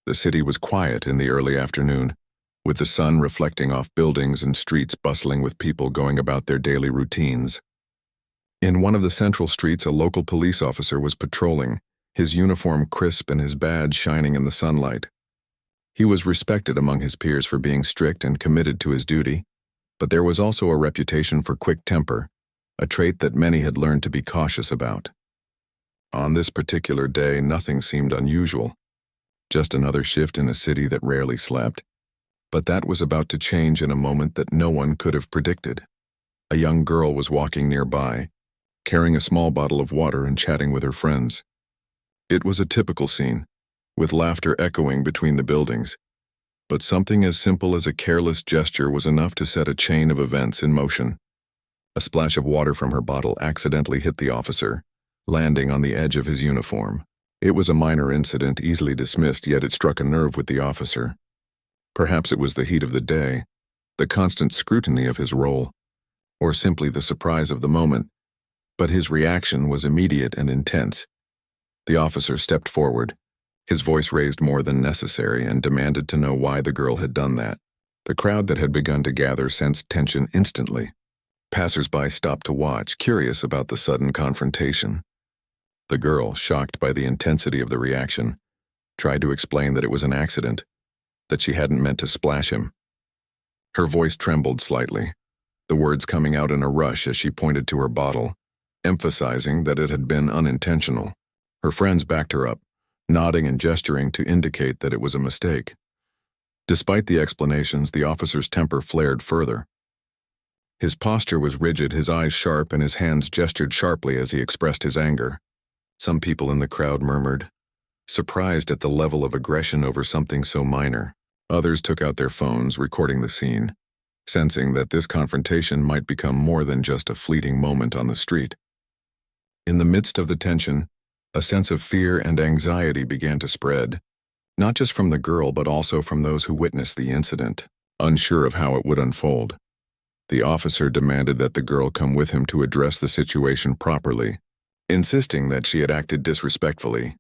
The city was quiet in the early afternoon, with the sun reflecting off buildings and streets bustling with people going about their daily routines. In one of the central streets, a local police officer was patrolling, his uniform crisp and his badge shining in the sunlight. He was respected among his peers for being strict and committed to his duty, but there was also a reputation for quick temper, a trait that many had learned to be cautious about. On this particular day, nothing seemed unusual. Just another shift in a city that rarely slept. But that was about to change in a moment that no one could have predicted. A young girl was walking nearby, carrying a small bottle of water and chatting with her friends. It was a typical scene, with laughter echoing between the buildings. But something as simple as a careless gesture was enough to set a chain of events in motion. A splash of water from her bottle accidentally hit the officer, landing on the edge of his uniform. It was a minor incident, easily dismissed, yet it struck a nerve with the officer. Perhaps it was the heat of the day, the constant scrutiny of his role, or simply the surprise of the moment, but his reaction was immediate and intense. The officer stepped forward, his voice raised more than necessary, and demanded to know why the girl had done that. The crowd that had begun to gather sensed tension instantly. Passers-by stopped to watch, curious about the sudden confrontation. The girl, shocked by the intensity of the reaction, tried to explain that it was an accident, that she hadn't meant to splash him. Her voice trembled slightly, the words coming out in a rush as she pointed to her bottle, emphasizing that it had been unintentional. Her friends backed her up, nodding and gesturing to indicate that it was a mistake. Despite the explanations, the officer's temper flared further. His posture was rigid, his eyes sharp, and his hands gestured sharply as he expressed his anger. Some people in the crowd murmured, surprised at the level of aggression over something so minor. Others took out their phones, recording the scene, sensing that this confrontation might become more than just a fleeting moment on the street. In the midst of the tension, a sense of fear and anxiety began to spread, not just from the girl but also from those who witnessed the incident, unsure of how it would unfold. The officer demanded that the girl come with him to address the situation properly, insisting that she had acted disrespectfully.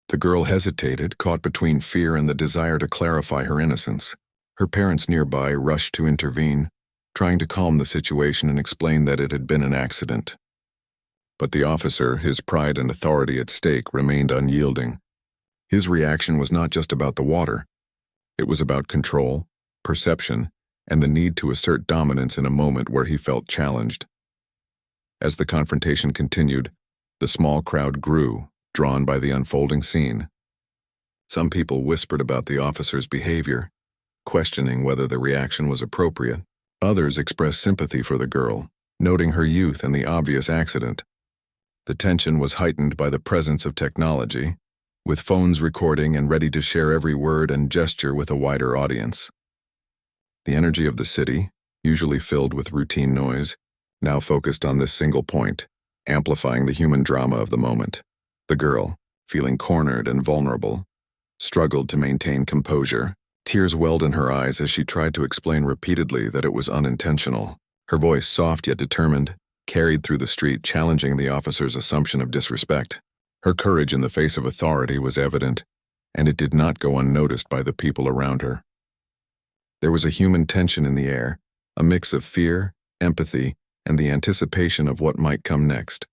The girl hesitated, caught between fear and the desire to clarify her innocence. Her parents nearby rushed to intervene, trying to calm the situation and explain that it had been an accident. But the officer, his pride and authority at stake, remained unyielding. His reaction was not just about the water. It was about control, perception, and the need to assert dominance in a moment where he felt challenged. As the confrontation continued, the small crowd grew, drawn by the unfolding scene. Some people whispered about the officer's behavior, questioning whether the reaction was appropriate. Others expressed sympathy for the girl, noting her youth and the obvious accident. The tension was heightened by the presence of technology, with phones recording and ready to share every word and gesture with a wider audience. The energy of the city, usually filled with routine noise, now focused on this single point, amplifying the human drama of the moment. The girl, feeling cornered and vulnerable, struggled to maintain composure. Tears welled in her eyes as she tried to explain repeatedly that it was unintentional. Her voice, soft yet determined, carried through the street, challenging the officer's assumption of disrespect. Her courage in the face of authority was evident, and it did not go unnoticed by the people around her. There was a human tension in the air, a mix of fear, empathy, and the anticipation of what might come next.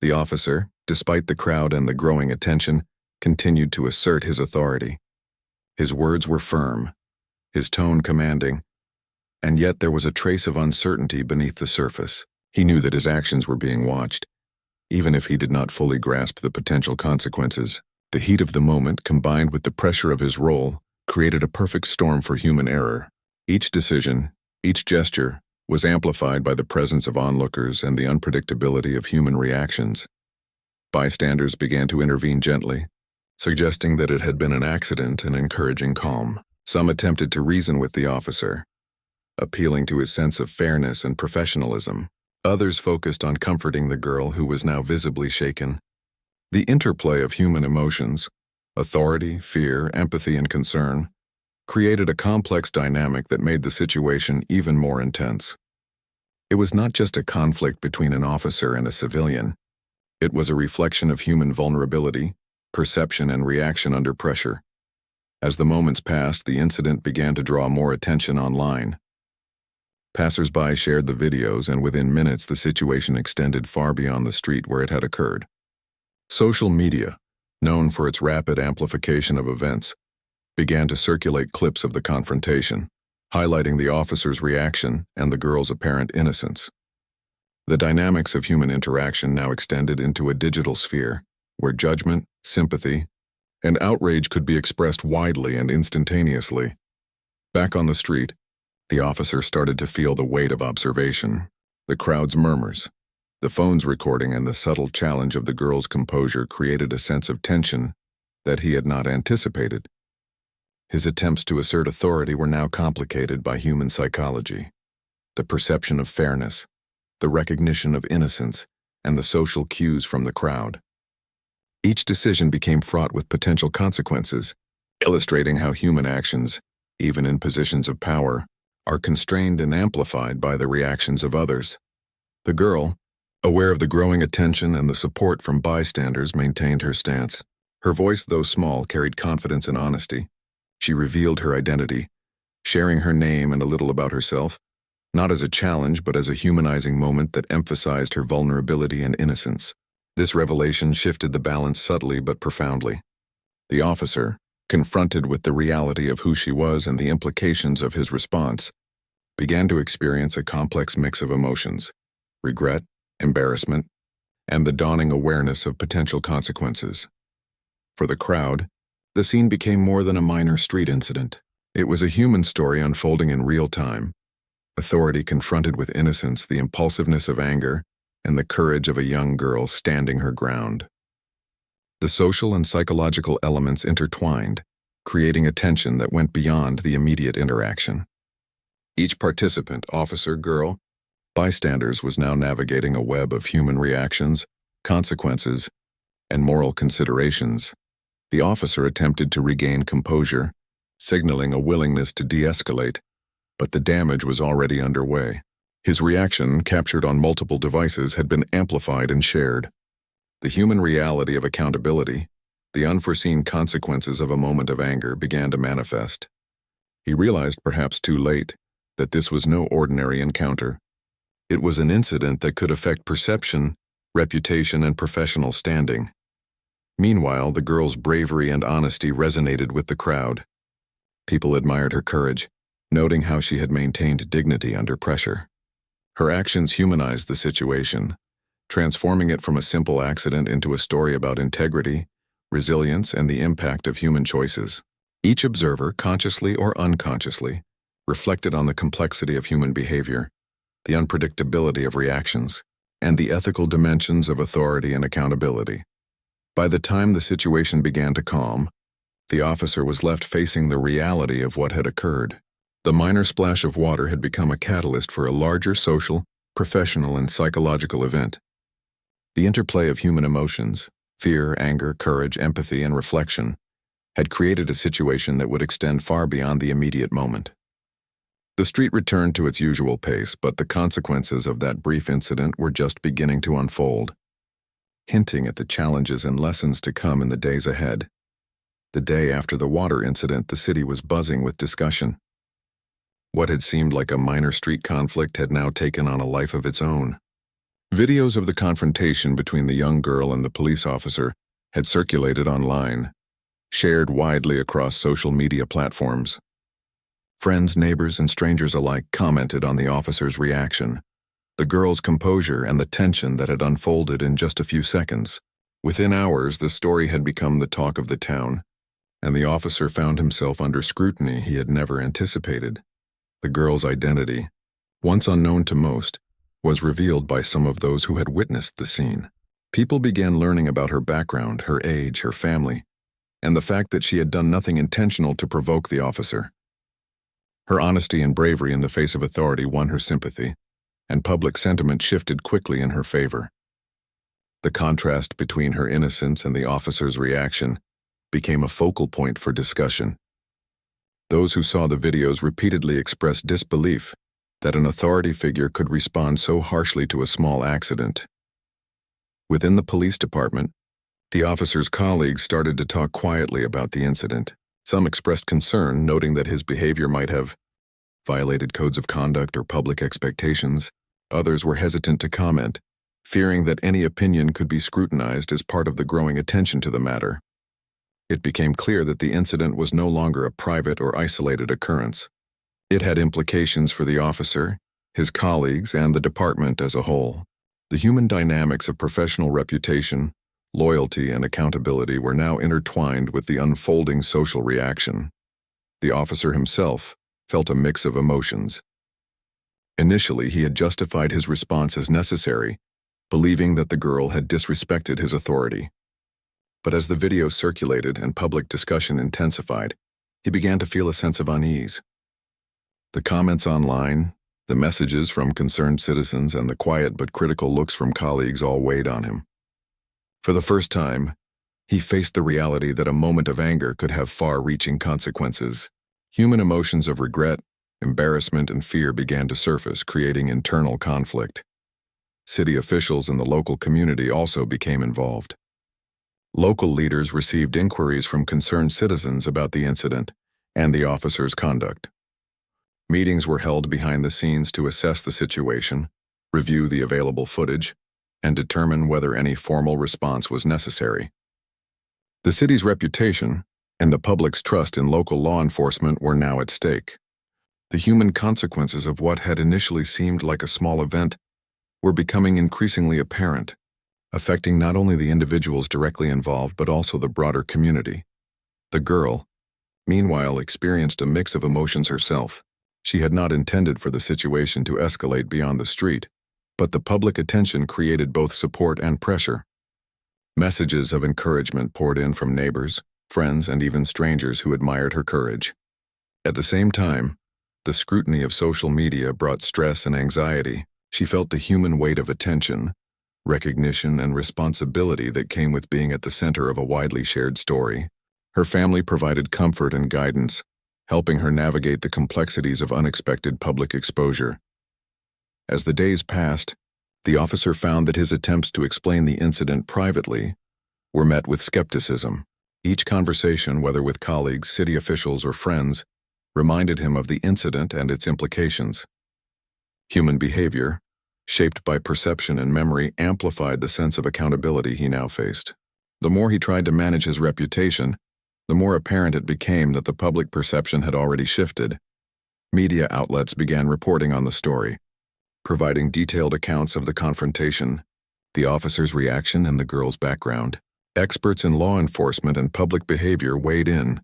The officer, despite the crowd and the growing attention, continued to assert his authority. His words were firm, his tone commanding, and yet there was a trace of uncertainty beneath the surface. He knew that his actions were being watched, even if he did not fully grasp the potential consequences. The heat of the moment, combined with the pressure of his role, created a perfect storm for human error. Each decision, each gesture, was amplified by the presence of onlookers and the unpredictability of human reactions. Bystanders began to intervene gently, suggesting that it had been an accident and encouraging calm. Some attempted to reason with the officer, appealing to his sense of fairness and professionalism. Others focused on comforting the girl who was now visibly shaken. The interplay of human emotions, authority, fear, empathy, and concern, created a complex dynamic that made the situation even more intense. It was not just a conflict between an officer and a civilian. It was a reflection of human vulnerability, perception, and reaction under pressure. As the moments passed, the incident began to draw more attention online. Passers-by shared the videos, and within minutes the situation extended far beyond the street where it had occurred. Social media, known for its rapid amplification of events, began to circulate clips of the confrontation, highlighting the officer's reaction and the girl's apparent innocence. The dynamics of human interaction now extended into a digital sphere, where judgment, sympathy, and outrage could be expressed widely and instantaneously. Back on the street, the officer started to feel the weight of observation, the crowd's murmurs. The phone's recording and the subtle challenge of the girl's composure created a sense of tension that he had not anticipated. His attempts to assert authority were now complicated by human psychology, the perception of fairness, the recognition of innocence, and the social cues from the crowd. Each decision became fraught with potential consequences, illustrating how human actions, even in positions of power, are constrained and amplified by the reactions of others. The girl, aware of the growing attention and the support from bystanders, maintained her stance. Her voice, though small, carried confidence and honesty. She revealed her identity, sharing her name and a little about herself, not as a challenge but as a humanizing moment that emphasized her vulnerability and innocence. This revelation shifted the balance subtly but profoundly. The officer, confronted with the reality of who she was and the implications of his response, began to experience a complex mix of emotions: regret, embarrassment, and the dawning awareness of potential consequences. For the crowd, the scene became more than a minor street incident. It was a human story unfolding in real time. Authority confronted with innocence, the impulsiveness of anger, and the courage of a young girl standing her ground. The social and psychological elements intertwined, creating a tension that went beyond the immediate interaction. Each participant, officer, girl, bystanders, was now navigating a web of human reactions, consequences, and moral considerations. The officer attempted to regain composure, signaling a willingness to de-escalate, but the damage was already underway. His reaction, captured on multiple devices, had been amplified and shared. The human reality of accountability, the unforeseen consequences of a moment of anger, began to manifest. He realized, perhaps too late, that this was no ordinary encounter. It was an incident that could affect perception, reputation, and professional standing. Meanwhile, the girl's bravery and honesty resonated with the crowd. People admired her courage, noting how she had maintained dignity under pressure. Her actions humanized the situation, transforming it from a simple accident into a story about integrity, resilience, and the impact of human choices. Each observer, consciously or unconsciously, reflected on the complexity of human behavior, the unpredictability of reactions, and the ethical dimensions of authority and accountability. By the time the situation began to calm, the officer was left facing the reality of what had occurred. The minor splash of water had become a catalyst for a larger social, professional, and psychological event. The interplay of human emotions, fear, anger, courage, empathy, and reflection, had created a situation that would extend far beyond the immediate moment. The street returned to its usual pace, but the consequences of that brief incident were just beginning to unfold, hinting at the challenges and lessons to come in the days ahead. The day after the water incident, the city was buzzing with discussion. What had seemed like a minor street conflict had now taken on a life of its own. Videos of the confrontation between the young girl and the police officer had circulated online, shared widely across social media platforms. Friends, neighbors, and strangers alike commented on the officer's reaction, the girl's composure, and the tension that had unfolded in just a few seconds. Within hours, the story had become the talk of the town, and the officer found himself under scrutiny he had never anticipated. The girl's identity, once unknown to most, was revealed by some of those who had witnessed the scene. People began learning about her background, her age, her family, and the fact that she had done nothing intentional to provoke the officer. Her honesty and bravery in the face of authority won her sympathy, and public sentiment shifted quickly in her favor. The contrast between her innocence and the officer's reaction became a focal point for discussion. Those who saw the videos repeatedly expressed disbelief that an authority figure could respond so harshly to a small accident. Within the police department, the officer's colleagues started to talk quietly about the incident. Some expressed concern, noting that his behavior might have violated codes of conduct or public expectations. Others were hesitant to comment, fearing that any opinion could be scrutinized as part of the growing attention to the matter. It became clear that the incident was no longer a private or isolated occurrence. It had implications for the officer, his colleagues, and the department as a whole. The human dynamics of professional reputation, loyalty, and accountability were now intertwined with the unfolding social reaction. The officer himself felt a mix of emotions. Initially, he had justified his response as necessary, believing that the girl had disrespected his authority. But as the video circulated and public discussion intensified, he began to feel a sense of unease. The comments online, the messages from concerned citizens, and the quiet but critical looks from colleagues all weighed on him. For the first time, he faced the reality that a moment of anger could have far-reaching consequences. Human emotions of regret, embarrassment, and fear began to surface, creating internal conflict. City officials and the local community also became involved. Local leaders received inquiries from concerned citizens about the incident and the officer's conduct. Meetings were held behind the scenes to assess the situation, review the available footage, and determine whether any formal response was necessary. The city's reputation and the public's trust in local law enforcement were now at stake. The human consequences of what had initially seemed like a small event were becoming increasingly apparent, affecting not only the individuals directly involved but also the broader community. The girl, meanwhile, experienced a mix of emotions herself. She had not intended for the situation to escalate beyond the street, but the public attention created both support and pressure. Messages of encouragement poured in from neighbors, friends, and even strangers who admired her courage. At the same time, the scrutiny of social media brought stress and anxiety. She felt the human weight of attention, recognition, and responsibility that came with being at the center of a widely shared story. Her family provided comfort and guidance, helping her navigate the complexities of unexpected public exposure. As the days passed, the officer found that his attempts to explain the incident privately were met with skepticism. Each conversation, whether with colleagues, city officials, or friends, reminded him of the incident and its implications. Human behavior, shaped by perception and memory, amplified the sense of accountability he now faced. The more he tried to manage his reputation, the more apparent it became that the public perception had already shifted. Media outlets began reporting on the story, providing detailed accounts of the confrontation, the officer's reaction, and the girl's background. Experts in law enforcement and public behavior weighed in,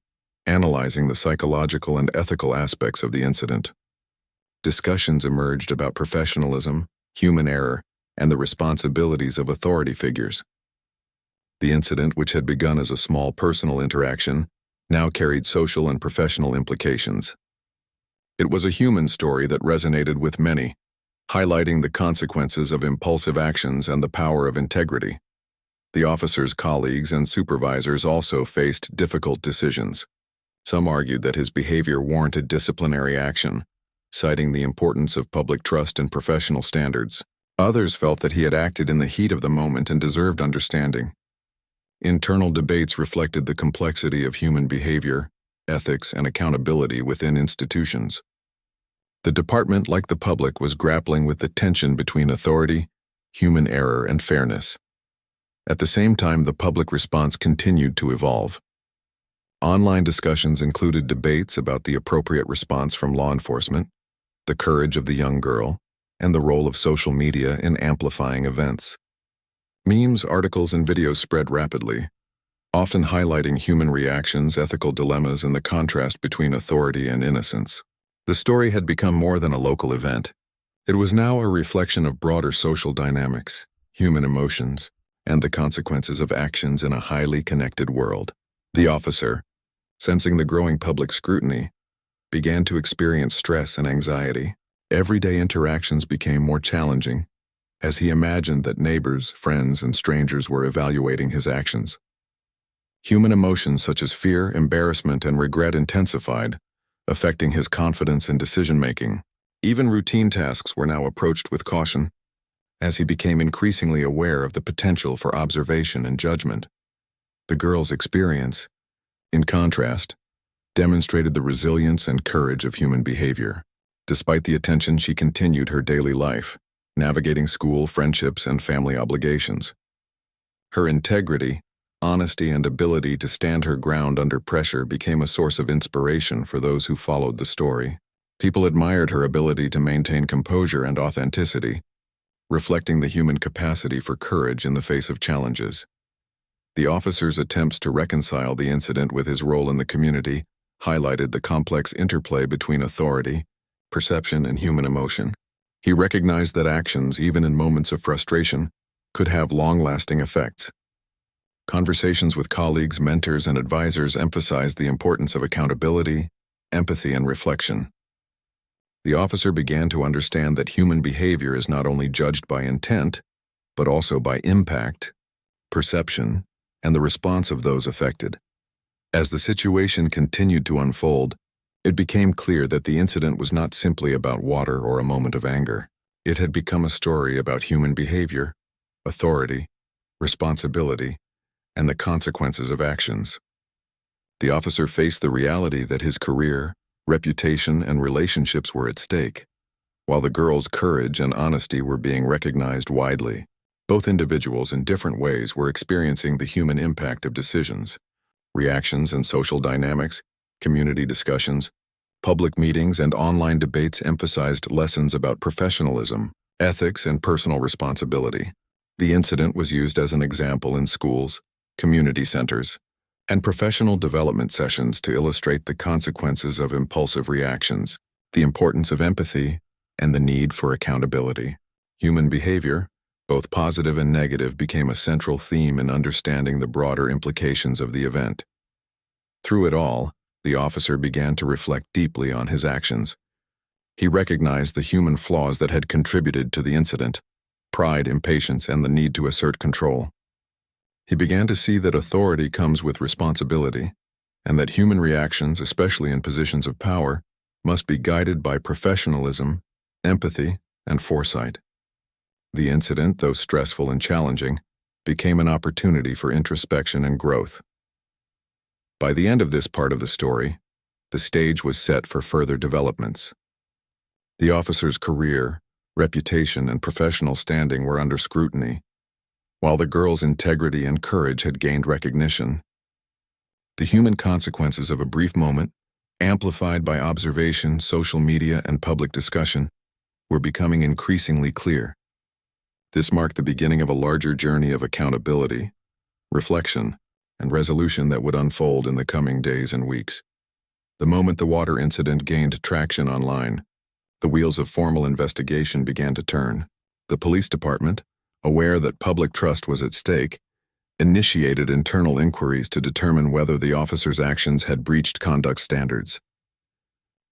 analyzing the psychological and ethical aspects of the incident. Discussions emerged about professionalism, human error, and the responsibilities of authority figures. The incident, which had begun as a small personal interaction, now carried social and professional implications. It was a human story that resonated with many, highlighting the consequences of impulsive actions and the power of integrity. The officer's colleagues and supervisors also faced difficult decisions. Some argued that his behavior warranted disciplinary action, citing the importance of public trust and professional standards. Others felt that he had acted in the heat of the moment and deserved understanding. Internal debates reflected the complexity of human behavior, ethics, and accountability within institutions. The department, like the public, was grappling with the tension between authority, human error, and fairness. At the same time, the public response continued to evolve. Online discussions included debates about the appropriate response from law enforcement, the courage of the young girl, and the role of social media in amplifying events. Memes, articles, and videos spread rapidly, often highlighting human reactions, ethical dilemmas, and the contrast between authority and innocence. The story had become more than a local event. It was now a reflection of broader social dynamics, human emotions, and the consequences of actions in a highly connected world. The officer, sensing the growing public scrutiny, began to experience stress and anxiety. Everyday interactions became more challenging, as he imagined that neighbors, friends, and strangers were evaluating his actions. Human emotions such as fear, embarrassment, and regret intensified, affecting his confidence and decision-making. Even routine tasks were now approached with caution, as he became increasingly aware of the potential for observation and judgment. The girl's experience, in contrast, demonstrated the resilience and courage of human behavior. Despite the attention, she continued her daily life, navigating school, friendships, and family obligations. Her integrity, honesty, and ability to stand her ground under pressure became a source of inspiration for those who followed the story. People admired her ability to maintain composure and authenticity, reflecting the human capacity for courage in the face of challenges. The officer's attempts to reconcile the incident with his role in the community highlighted the complex interplay between authority, perception, and human emotion. He recognized that actions, even in moments of frustration, could have long-lasting effects. Conversations with colleagues, mentors, and advisors emphasized the importance of accountability, empathy, and reflection. The officer began to understand that human behavior is not only judged by intent, but also by impact, perception, and the response of those affected. As the situation continued to unfold, it became clear that the incident was not simply about water or a moment of anger. It had become a story about human behavior, authority, responsibility, and the consequences of actions. The officer faced the reality that his career, reputation, and relationships were at stake, while the girl's courage and honesty were being recognized widely. Both individuals in different ways were experiencing the human impact of decisions, reactions, and social dynamics. Community discussions, public meetings, and online debates emphasized lessons about professionalism, ethics, and personal responsibility. The incident was used as an example in schools, community centers, and professional development sessions to illustrate the consequences of impulsive reactions, the importance of empathy, and the need for accountability. Human behavior, both positive and negative, became a central theme in understanding the broader implications of the event. Through it all, the officer began to reflect deeply on his actions. He recognized the human flaws that had contributed to the incident: pride, impatience, and the need to assert control. He began to see that authority comes with responsibility, and that human reactions, especially in positions of power, must be guided by professionalism, empathy, and foresight. The incident, though stressful and challenging, became an opportunity for introspection and growth. By the end of this part of the story, the stage was set for further developments. The officer's career, reputation, and professional standing were under scrutiny, while the girl's integrity and courage had gained recognition. The human consequences of a brief moment, amplified by observation, social media, and public discussion, were becoming increasingly clear. This marked the beginning of a larger journey of accountability, reflection, and resolution that would unfold in the coming days and weeks. The moment the water incident gained traction online, the wheels of formal investigation began to turn. The police department, aware that public trust was at stake, initiated internal inquiries to determine whether the officer's actions had breached conduct standards.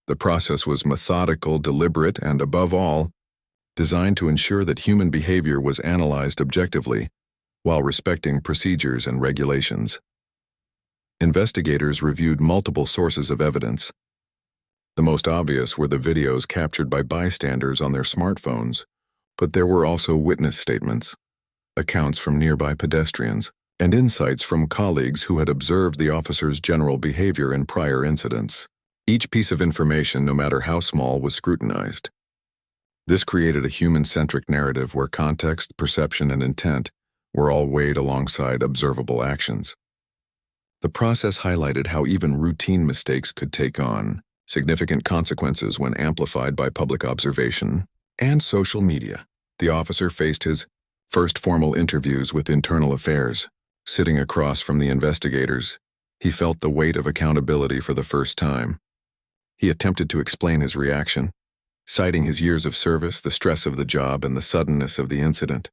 The process was methodical, deliberate, and, above all, designed to ensure that human behavior was analyzed objectively while respecting procedures and regulations. Investigators reviewed multiple sources of evidence. The most obvious were the videos captured by bystanders on their smartphones, but there were also witness statements, accounts from nearby pedestrians, and insights from colleagues who had observed the officer's general behavior in prior incidents. Each piece of information, no matter how small, was scrutinized. This created a human-centric narrative where context, perception, and intent were all weighed alongside observable actions. The process highlighted how even routine mistakes could take on significant consequences when amplified by public observation and social media. The officer faced his first formal interviews with Internal Affairs. Sitting across from the investigators, he felt the weight of accountability for the first time. He attempted to explain his reaction, citing his years of service, the stress of the job, and the suddenness of the incident.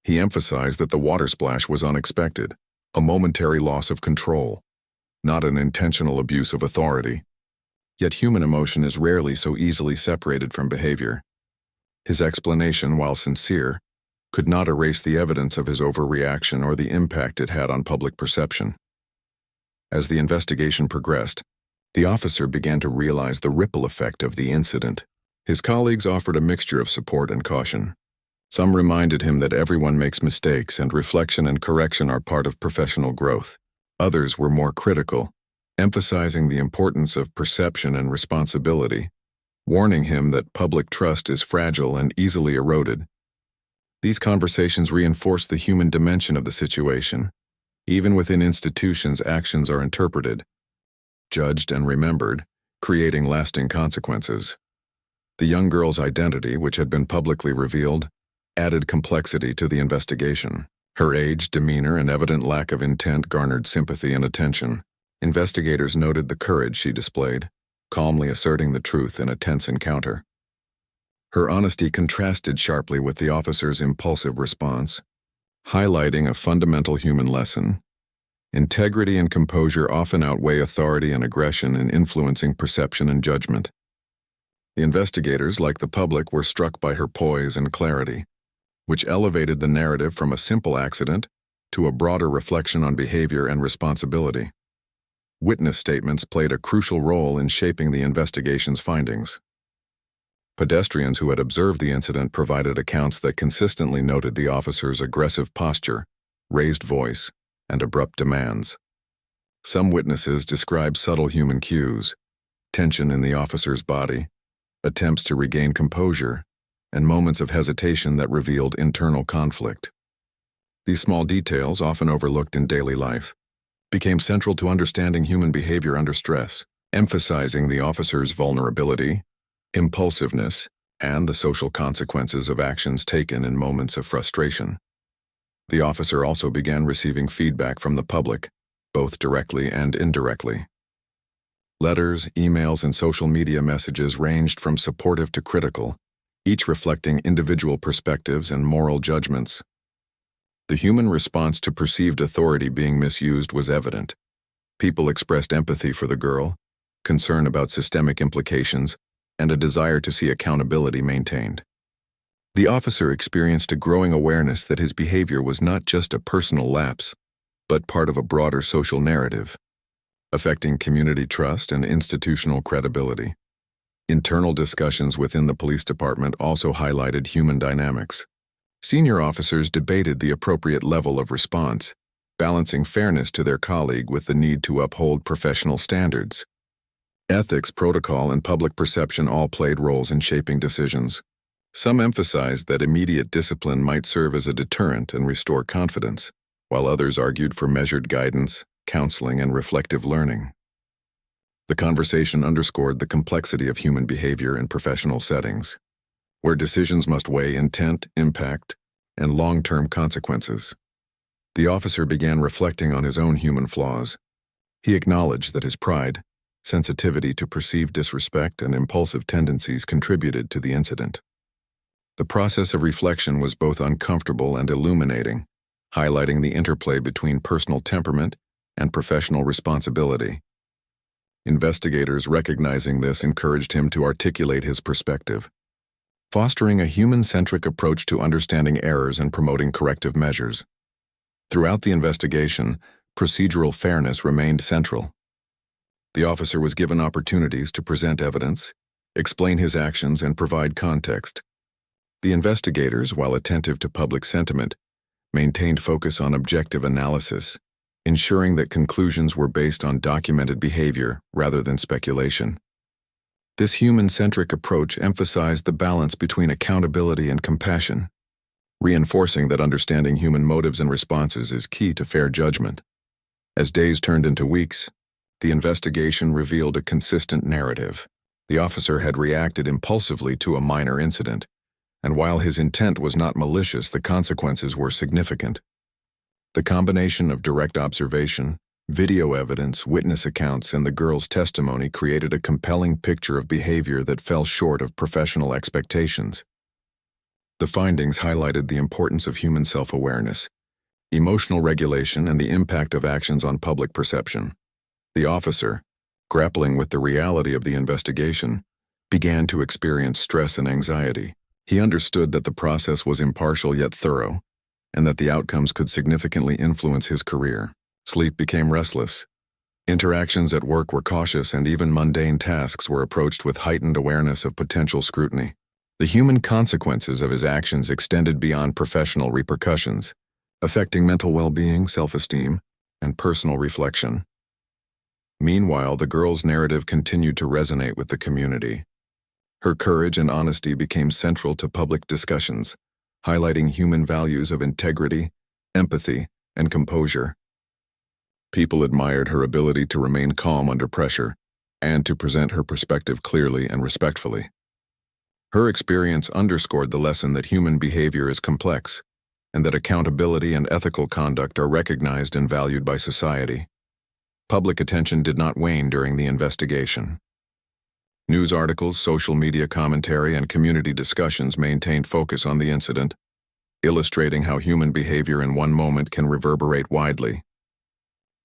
He emphasized that the water splash was unexpected, a momentary loss of control, not an intentional abuse of authority. Yet human emotion is rarely so easily separated from behavior. His explanation, while sincere, could not erase the evidence of his overreaction or the impact it had on public perception. As the investigation progressed, the officer began to realize the ripple effect of the incident. His colleagues offered a mixture of support and caution. Some reminded him that everyone makes mistakes and reflection and correction are part of professional growth. Others were more critical, emphasizing the importance of perception and responsibility, warning him that public trust is fragile and easily eroded. These conversations reinforce the human dimension of the situation. Even within institutions, actions are interpreted, judged, and remembered, creating lasting consequences. The young girl's identity, which had been publicly revealed, added complexity to the investigation. Her age, demeanor, and evident lack of intent garnered sympathy and attention. Investigators noted the courage she displayed, calmly asserting the truth in a tense encounter. Her honesty contrasted sharply with the officer's impulsive response, highlighting a fundamental human lesson. Integrity and composure often outweigh authority and aggression in influencing perception and judgment. The investigators, like the public, were struck by her poise and clarity, which elevated the narrative from a simple accident to a broader reflection on behavior and responsibility. Witness statements played a crucial role in shaping the investigation's findings. Pedestrians who had observed the incident provided accounts that consistently noted the officer's aggressive posture, raised voice, and abrupt demands. Some witnesses described subtle human cues, tension in the officer's body, attempts to regain composure, and moments of hesitation that revealed internal conflict. These small details, often overlooked in daily life, became central to understanding human behavior under stress, emphasizing the officer's vulnerability, impulsiveness, and the social consequences of actions taken in moments of frustration. The officer also began receiving feedback from the public, both directly and indirectly. Letters, emails, and social media messages ranged from supportive to critical, each reflecting individual perspectives and moral judgments. The human response to perceived authority being misused was evident. People expressed empathy for the girl, concern about systemic implications, and a desire to see accountability maintained. The officer experienced a growing awareness that his behavior was not just a personal lapse, but part of a broader social narrative, affecting community trust and institutional credibility. Internal discussions within the police department also highlighted human dynamics. Senior officers debated the appropriate level of response, balancing fairness to their colleague with the need to uphold professional standards. Ethics, protocol, and public perception all played roles in shaping decisions. Some emphasized that immediate discipline might serve as a deterrent and restore confidence, while others argued for measured guidance, counseling, and reflective learning. The conversation underscored the complexity of human behavior in professional settings, where decisions must weigh intent, impact, and long-term consequences. The officer began reflecting on his own human flaws. He acknowledged that his pride, sensitivity to perceived disrespect, and impulsive tendencies contributed to the incident. The process of reflection was both uncomfortable and illuminating, highlighting the interplay between personal temperament and professional responsibility. Investigators recognizing this encouraged him to articulate his perspective, fostering a human-centric approach to understanding errors and promoting corrective measures. Throughout the investigation, procedural fairness remained central. The officer was given opportunities to present evidence, explain his actions, and provide context. The investigators, while attentive to public sentiment, maintained focus on objective analysis, ensuring that conclusions were based on documented behavior rather than speculation. This human-centric approach emphasized the balance between accountability and compassion, reinforcing that understanding human motives and responses is key to fair judgment. As days turned into weeks, the investigation revealed a consistent narrative. The officer had reacted impulsively to a minor incident, and while his intent was not malicious, the consequences were significant. The combination of direct observation, video evidence, witness accounts, and the girl's testimony created a compelling picture of behavior that fell short of professional expectations. The findings highlighted the importance of human self-awareness, emotional regulation, and the impact of actions on public perception. The officer, grappling with the reality of the investigation, began to experience stress and anxiety. He understood that the process was impartial yet thorough, and that the outcomes could significantly influence his career. Sleep became restless. Interactions at work were cautious, and even mundane tasks were approached with heightened awareness of potential scrutiny. The human consequences of his actions extended beyond professional repercussions, affecting mental well-being, self-esteem, and personal reflection. Meanwhile, the girl's narrative continued to resonate with the community. Her courage and honesty became central to public discussions, highlighting human values of integrity, empathy, and composure. People admired her ability to remain calm under pressure and to present her perspective clearly and respectfully. Her experience underscored the lesson that human behavior is complex and that accountability and ethical conduct are recognized and valued by society. Public attention did not wane during the investigation. News articles, social media commentary, and community discussions maintained focus on the incident, illustrating how human behavior in one moment can reverberate widely.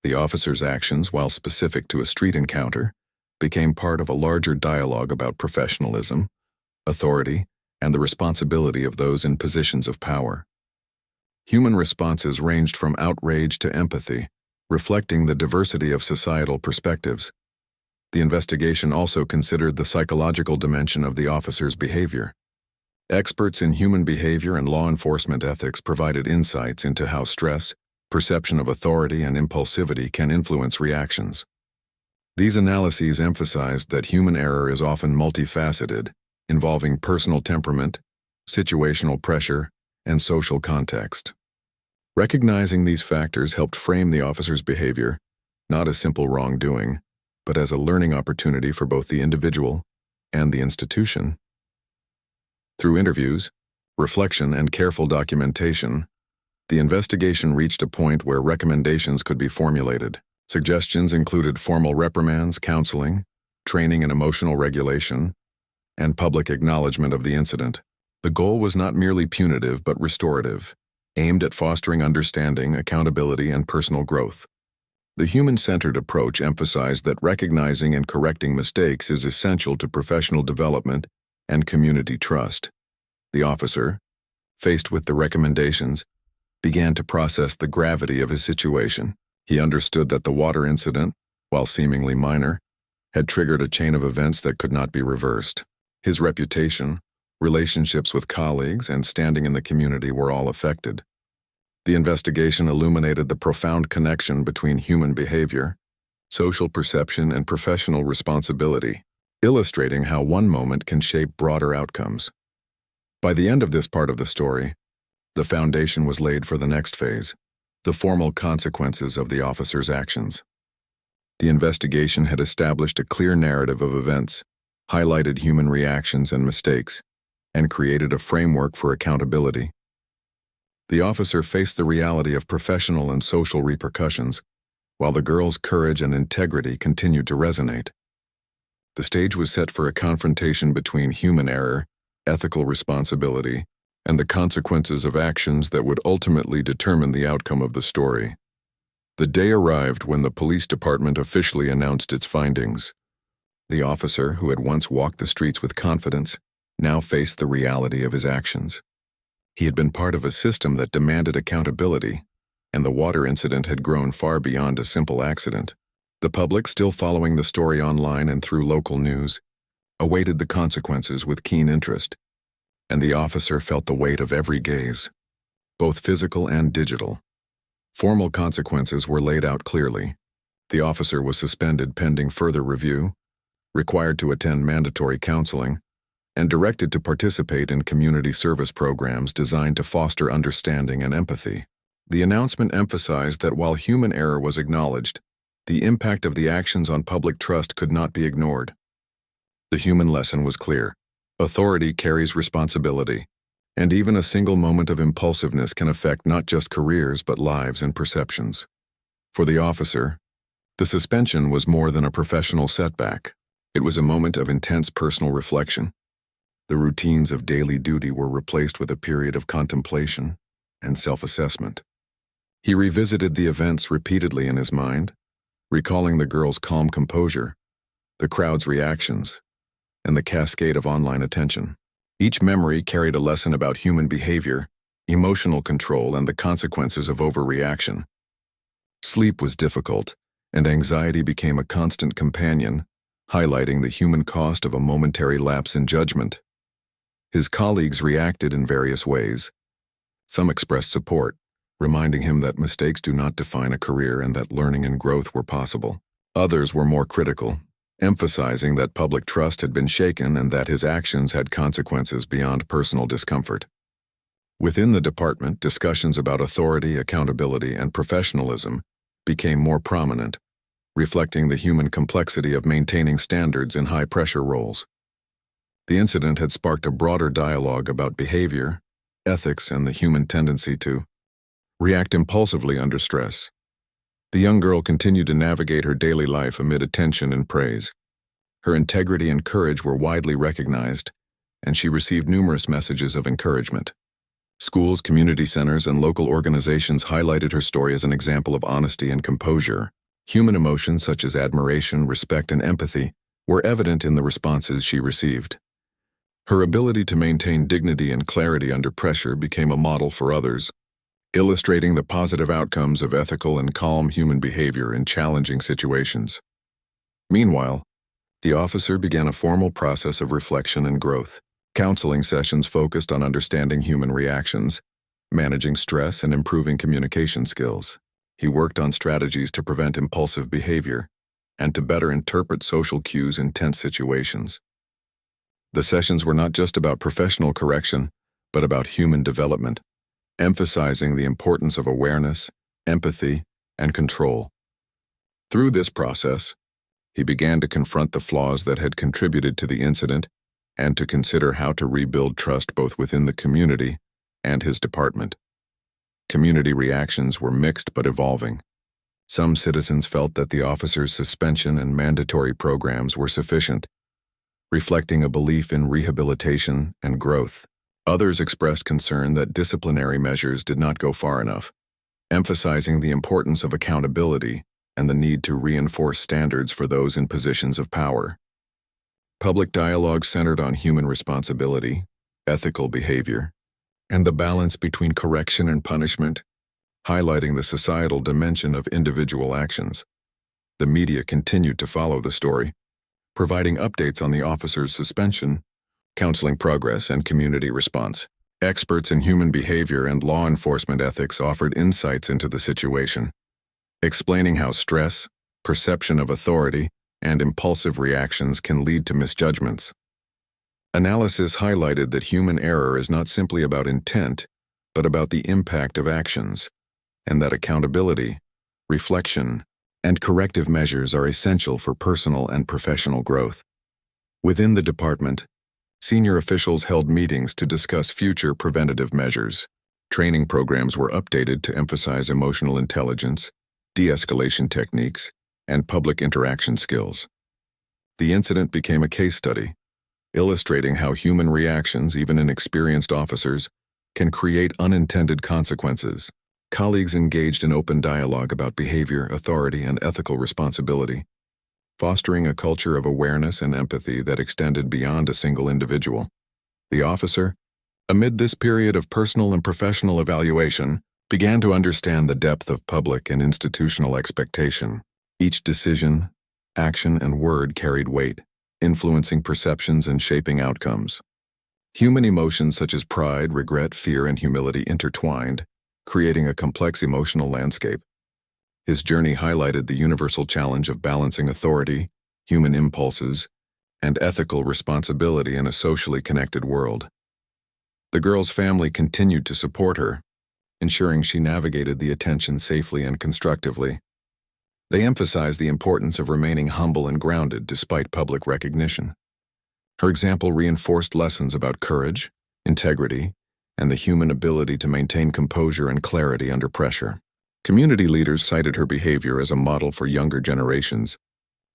The officer's actions, while specific to a street encounter, became part of a larger dialogue about professionalism, authority, and the responsibility of those in positions of power. Human responses ranged from outrage to empathy, reflecting the diversity of societal perspectives. The investigation also considered the psychological dimension of the officer's behavior. Experts in human behavior and law enforcement ethics provided insights into how stress, perception of authority, and impulsivity can influence reactions. These analyses emphasized that human error is often multifaceted, involving personal temperament, situational pressure, and social context. Recognizing these factors helped frame the officer's behavior, not as simple wrongdoing, but as a learning opportunity for both the individual and the institution. Through interviews, reflection, and careful documentation, the investigation reached a point where recommendations could be formulated. Suggestions included formal reprimands, counseling, training in emotional regulation, and public acknowledgement of the incident. The goal was not merely punitive but restorative, aimed at fostering understanding, accountability, and personal growth. The human-centered approach emphasized that recognizing and correcting mistakes is essential to professional development and community trust. The officer, faced with the recommendations, began to process the gravity of his situation. He understood that the water incident, while seemingly minor, had triggered a chain of events that could not be reversed. His reputation, relationships with colleagues, and standing in the community were all affected. The investigation illuminated the profound connection between human behavior, social perception, and professional responsibility, illustrating how one moment can shape broader outcomes. By the end of this part of the story, the foundation was laid for the next phase, the formal consequences of the officer's actions. The investigation had established a clear narrative of events, highlighted human reactions and mistakes, and created a framework for accountability. The officer faced the reality of professional and social repercussions, while the girl's courage and integrity continued to resonate. The stage was set for a confrontation between human error, ethical responsibility, and the consequences of actions that would ultimately determine the outcome of the story. The day arrived when the police department officially announced its findings. The officer, who had once walked the streets with confidence, now faced the reality of his actions. He had been part of a system that demanded accountability, and the water incident had grown far beyond a simple accident. The public, still following the story online and through local news, awaited the consequences with keen interest, and the officer felt the weight of every gaze, both physical and digital. Formal consequences were laid out clearly. The officer was suspended pending further review, required to attend mandatory counseling, and directed to participate in community service programs designed to foster understanding and empathy. The announcement emphasized that while human error was acknowledged, the impact of the actions on public trust could not be ignored. The human lesson was clear. Authority carries responsibility, and even a single moment of impulsiveness can affect not just careers but lives and perceptions. For the officer, the suspension was more than a professional setback. It was a moment of intense personal reflection. The routines of daily duty were replaced with a period of contemplation and self-assessment. He revisited the events repeatedly in his mind, recalling the girl's calm composure, the crowd's reactions, and the cascade of online attention. Each memory carried a lesson about human behavior, emotional control, and the consequences of overreaction. Sleep was difficult, and anxiety became a constant companion, highlighting the human cost of a momentary lapse in judgment. His colleagues reacted in various ways. Some expressed support, reminding him that mistakes do not define a career and that learning and growth were possible. Others were more critical, emphasizing that public trust had been shaken and that his actions had consequences beyond personal discomfort. Within the department, discussions about authority, accountability, and professionalism became more prominent, reflecting the human complexity of maintaining standards in high-pressure roles. The incident had sparked a broader dialogue about behavior, ethics, and the human tendency to react impulsively under stress. The young girl continued to navigate her daily life amid attention and praise. Her integrity and courage were widely recognized, and she received numerous messages of encouragement. Schools, community centers, and local organizations highlighted her story as an example of honesty and composure. Human emotions such as admiration, respect, and empathy were evident in the responses she received. Her ability to maintain dignity and clarity under pressure became a model for others, illustrating the positive outcomes of ethical and calm human behavior in challenging situations. Meanwhile, the officer began a formal process of reflection and growth. Counseling sessions focused on understanding human reactions, managing stress, and improving communication skills. He worked on strategies to prevent impulsive behavior and to better interpret social cues in tense situations. The sessions were not just about professional correction, but about human development, emphasizing the importance of awareness, empathy, and control. Through this process, he began to confront the flaws that had contributed to the incident and to consider how to rebuild trust both within the community and his department. Community reactions were mixed but evolving. Some citizens felt that the officer's suspension and mandatory programs were sufficient, reflecting a belief in rehabilitation and growth. Others expressed concern that disciplinary measures did not go far enough, emphasizing the importance of accountability and the need to reinforce standards for those in positions of power. Public dialogue centered on human responsibility, ethical behavior, and the balance between correction and punishment, highlighting the societal dimension of individual actions. The media continued to follow the story, providing updates on the officer's suspension, counseling progress, and community response. Experts in human behavior and law enforcement ethics offered insights into the situation, explaining how stress, perception of authority, and impulsive reactions can lead to misjudgments. Analysis highlighted that human error is not simply about intent, but about the impact of actions, and that accountability, reflection, and corrective measures are essential for personal and professional growth. Within the department, senior officials held meetings to discuss future preventative measures. Training programs were updated to emphasize emotional intelligence, de-escalation techniques, and public interaction skills. The incident became a case study, illustrating how human reactions, even in experienced officers, can create unintended consequences. Colleagues engaged in open dialogue about behavior, authority, and ethical responsibility, fostering a culture of awareness and empathy that extended beyond a single individual. The officer, amid this period of personal and professional evaluation, began to understand the depth of public and institutional expectation. Each decision, action, and word carried weight, influencing perceptions and shaping outcomes. Human emotions such as pride, regret, fear, and humility intertwined, creating a complex emotional landscape. His journey highlighted the universal challenge of balancing authority, human impulses, and ethical responsibility in a socially connected world. The girl's family continued to support her, ensuring she navigated the attention safely and constructively. They emphasized the importance of remaining humble and grounded despite public recognition. Her example reinforced lessons about courage, integrity, and the human ability to maintain composure and clarity under pressure. Community leaders cited her behavior as a model for younger generations,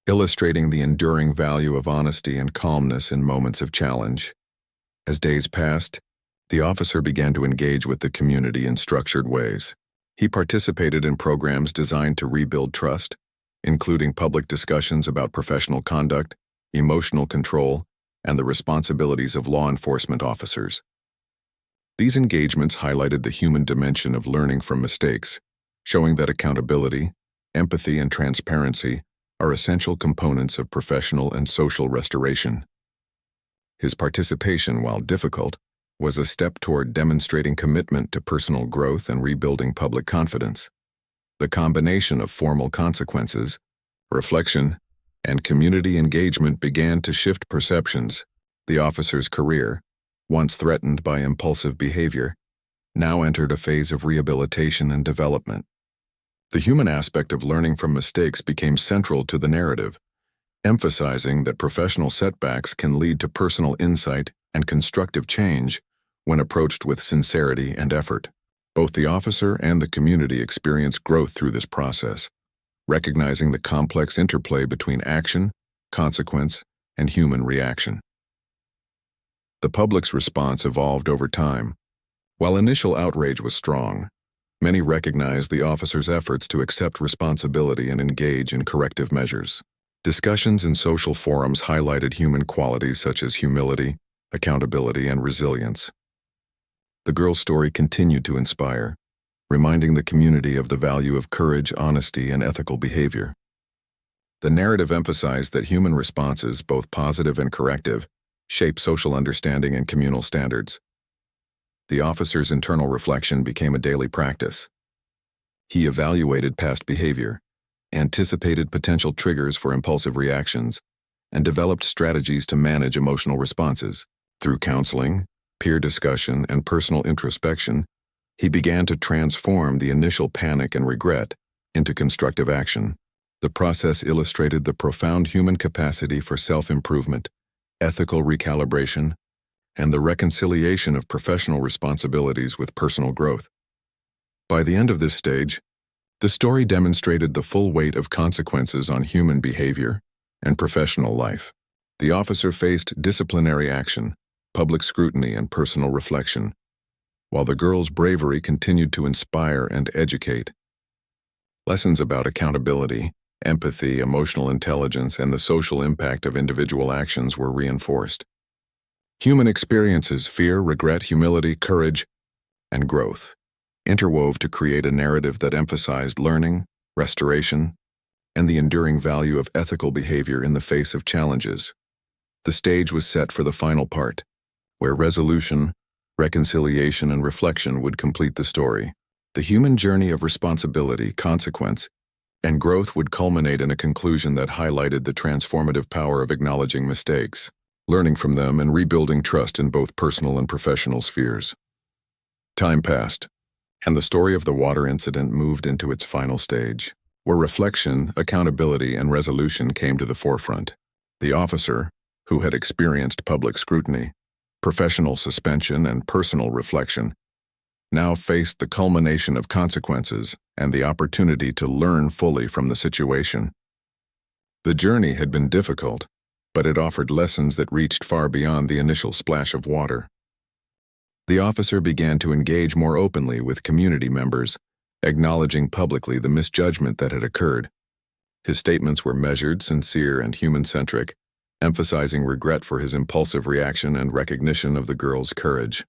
illustrating the enduring value of honesty and calmness in moments of challenge. As days passed, the officer began to engage with the community in structured ways. He participated in programs designed to rebuild trust, including public discussions about professional conduct, emotional control, and the responsibilities of law enforcement officers. These engagements highlighted the human dimension of learning from mistakes, showing that accountability, empathy, and transparency are essential components of professional and social restoration. His participation, while difficult, was a step toward demonstrating commitment to personal growth and rebuilding public confidence. The combination of formal consequences, reflection, and community engagement began to shift perceptions. The officer's career, once threatened by impulsive behavior, now entered a phase of rehabilitation and development. The human aspect of learning from mistakes became central to the narrative, emphasizing that professional setbacks can lead to personal insight and constructive change when approached with sincerity and effort. Both the officer and the community experienced growth through this process, recognizing the complex interplay between action, consequence, and human reaction. The public's response evolved over time. While initial outrage was strong, many recognized the officer's efforts to accept responsibility and engage in corrective measures. Discussions in social forums highlighted human qualities such as humility, accountability, and resilience. The girl's story continued to inspire, reminding the community of the value of courage, honesty, and ethical behavior. The narrative emphasized that human responses, both positive and corrective, shape social understanding and communal standards. The officer's internal reflection became a daily practice. He evaluated past behavior, anticipated potential triggers for impulsive reactions, and developed strategies to manage emotional responses. Through counseling, peer discussion, and personal introspection, he began to transform the initial panic and regret into constructive action. The process illustrated the profound human capacity for self-improvement, ethical recalibration, and the reconciliation of professional responsibilities with personal growth. By the end of this stage, the story demonstrated the full weight of consequences on human behavior and professional life. The officer faced disciplinary action, public scrutiny, and personal reflection, while the girl's bravery continued to inspire and educate. Lessons about accountability, empathy, emotional intelligence, and the social impact of individual actions were reinforced. Human experiences, fear, regret, humility, courage, and growth, interwove to create a narrative that emphasized learning, restoration, and the enduring value of ethical behavior in the face of challenges. The stage was set for the final part, where resolution, reconciliation, and reflection would complete the story. The human journey of responsibility, consequence, and growth would culminate in a conclusion that highlighted the transformative power of acknowledging mistakes, learning from them, and rebuilding trust in both personal and professional spheres. Time passed, and the story of the water incident moved into its final stage, where reflection, accountability, and resolution came to the forefront. The officer, who had experienced public scrutiny, professional suspension, and personal reflection, now faced the culmination of consequences and the opportunity to learn fully from the situation. The journey had been difficult, but it offered lessons that reached far beyond the initial splash of water. The officer began to engage more openly with community members, acknowledging publicly the misjudgment that had occurred. His statements were measured, sincere, and human-centric, emphasizing regret for his impulsive reaction and recognition of the girl's courage.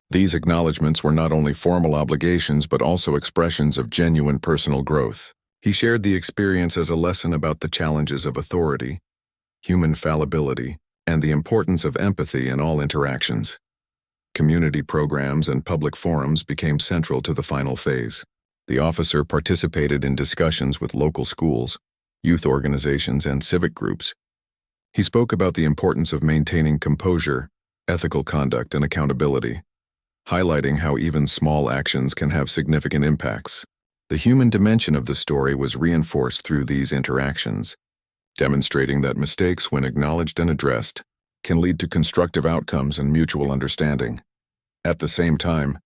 These acknowledgments were not only formal obligations but also expressions of genuine personal growth. He shared the experience as a lesson about the challenges of authority, human fallibility, and the importance of empathy in all interactions. Community programs and public forums became central to the final phase. The officer participated in discussions with local schools, youth organizations, and civic groups. He spoke about the importance of maintaining composure, ethical conduct, and accountability, highlighting how even small actions can have significant impacts. The human dimension of the story was reinforced through these interactions, demonstrating that mistakes, when acknowledged and addressed, can lead to constructive outcomes and mutual understanding. At the same time,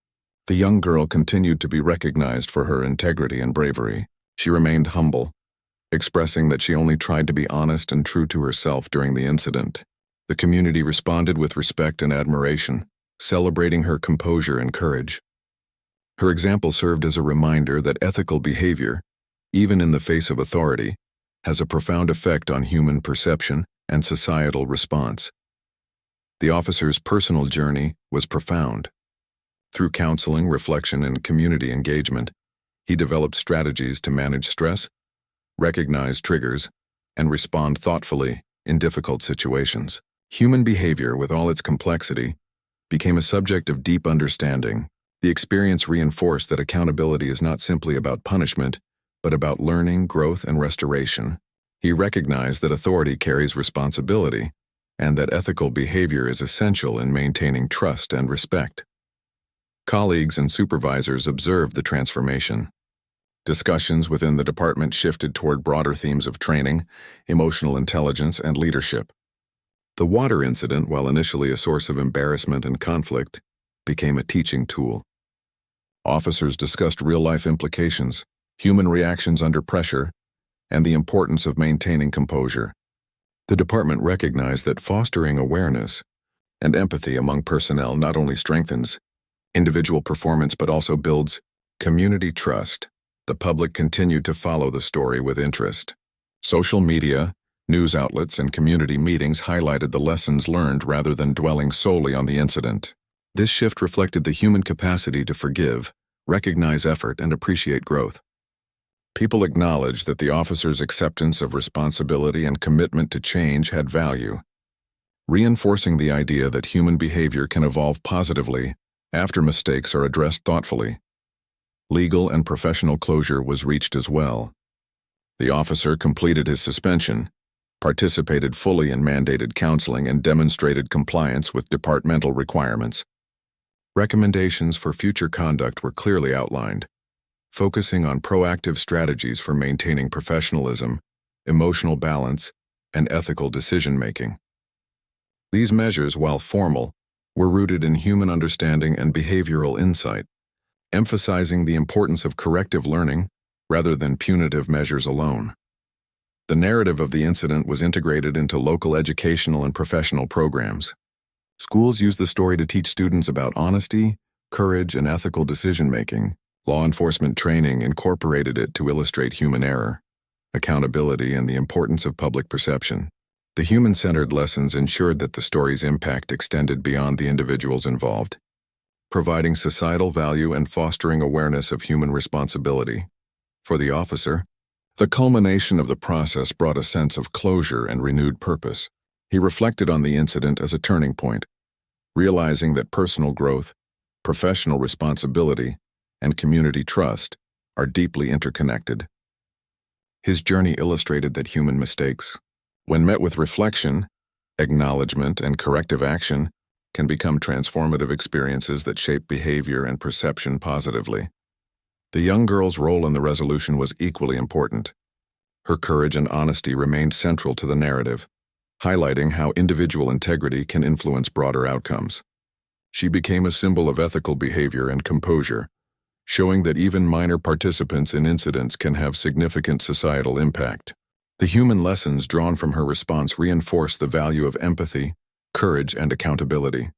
the young girl continued to be recognized for her integrity and bravery. She remained humble, expressing that she only tried to be honest and true to herself during the incident. The community responded with respect and admiration, celebrating her composure and courage. Her example served as a reminder that ethical behavior, even in the face of authority, has a profound effect on human perception and societal response. The officer's personal journey was profound. Through counseling, reflection, and community engagement, he developed strategies to manage stress, recognize triggers, and respond thoughtfully in difficult situations. Human behavior, with all its complexity, became a subject of deep understanding. The experience reinforced that accountability is not simply about punishment, but about learning, growth, and restoration. He recognized that authority carries responsibility, and that ethical behavior is essential in maintaining trust and respect. Colleagues and supervisors observed the transformation. Discussions within the department shifted toward broader themes of training, emotional intelligence, and leadership. The water incident, while initially a source of embarrassment and conflict, became a teaching tool. Officers discussed real-life implications, human reactions under pressure, and the importance of maintaining composure. The department recognized that fostering awareness and empathy among personnel not only strengthens individual performance but also builds community trust. The public continued to follow the story with interest. Social media, news outlets, and community meetings highlighted the lessons learned rather than dwelling solely on the incident. This shift reflected the human capacity to forgive, recognize effort, and appreciate growth. People acknowledged that the officer's acceptance of responsibility and commitment to change had value, reinforcing the idea that human behavior can evolve positively after mistakes are addressed thoughtfully. Legal and professional closure was reached as well. The officer completed his suspension, participated fully in mandated counseling, and demonstrated compliance with departmental requirements. Recommendations for future conduct were clearly outlined, focusing on proactive strategies for maintaining professionalism, emotional balance, and ethical decision-making. These measures, while formal, were rooted in human understanding and behavioral insight, emphasizing the importance of corrective learning rather than punitive measures alone. The narrative of the incident was integrated into local educational and professional programs. Schools used the story to teach students about honesty, courage, and ethical decision-making. Law enforcement training incorporated it to illustrate human error, accountability, and the importance of public perception. The human-centered lessons ensured that the story's impact extended beyond the individuals involved, providing societal value and fostering awareness of human responsibility. For the officer, the culmination of the process brought a sense of closure and renewed purpose. He reflected on the incident as a turning point, realizing that personal growth, professional responsibility, and community trust are deeply interconnected. His journey illustrated that human mistakes, when met with reflection, acknowledgement, and corrective action, can become transformative experiences that shape behavior and perception positively. The young girl's role in the resolution was equally important. Her courage and honesty remained central to the narrative, highlighting how individual integrity can influence broader outcomes. She became a symbol of ethical behavior and composure, showing that even minor participants in incidents can have significant societal impact. The human lessons drawn from her response reinforced the value of empathy, courage, and accountability.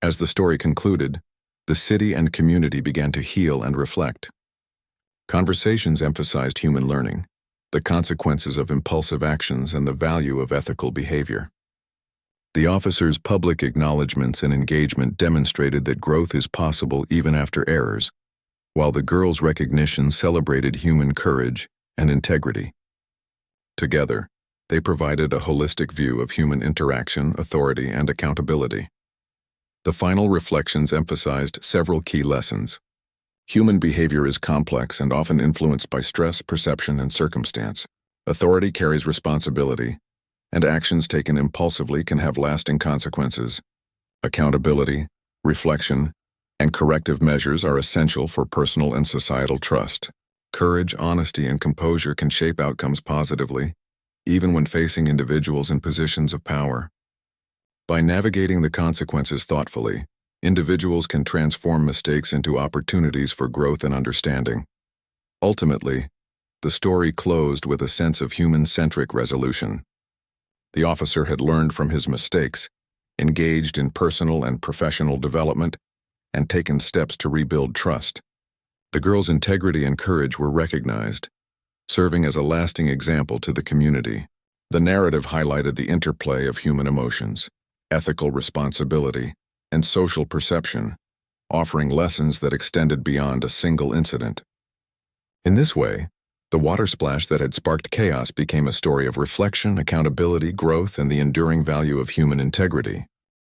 As the story concluded, the city and community began to heal and reflect. Conversations emphasized human learning, the consequences of impulsive actions, and the value of ethical behavior. The officer's public acknowledgments and engagement demonstrated that growth is possible even after errors, while the girl's recognition celebrated human courage and integrity. Together, they provided a holistic view of human interaction, authority, and accountability. The final reflections emphasized several key lessons. Human behavior is complex and often influenced by stress, perception, and circumstance. Authority carries responsibility, and actions taken impulsively can have lasting consequences. Accountability, reflection, and corrective measures are essential for personal and societal trust. Courage, honesty, and composure can shape outcomes positively, even when facing individuals in positions of power. By navigating the consequences thoughtfully, individuals can transform mistakes into opportunities for growth and understanding. Ultimately, the story closed with a sense of human-centric resolution. The officer had learned from his mistakes, engaged in personal and professional development, and taken steps to rebuild trust. The girl's integrity and courage were recognized, serving as a lasting example to the community. The narrative highlighted the interplay of human emotions, ethical responsibility, and social perception, offering lessons that extended beyond a single incident. In this way, the water splash that had sparked chaos became a story of reflection, accountability, growth, and the enduring value of human integrity.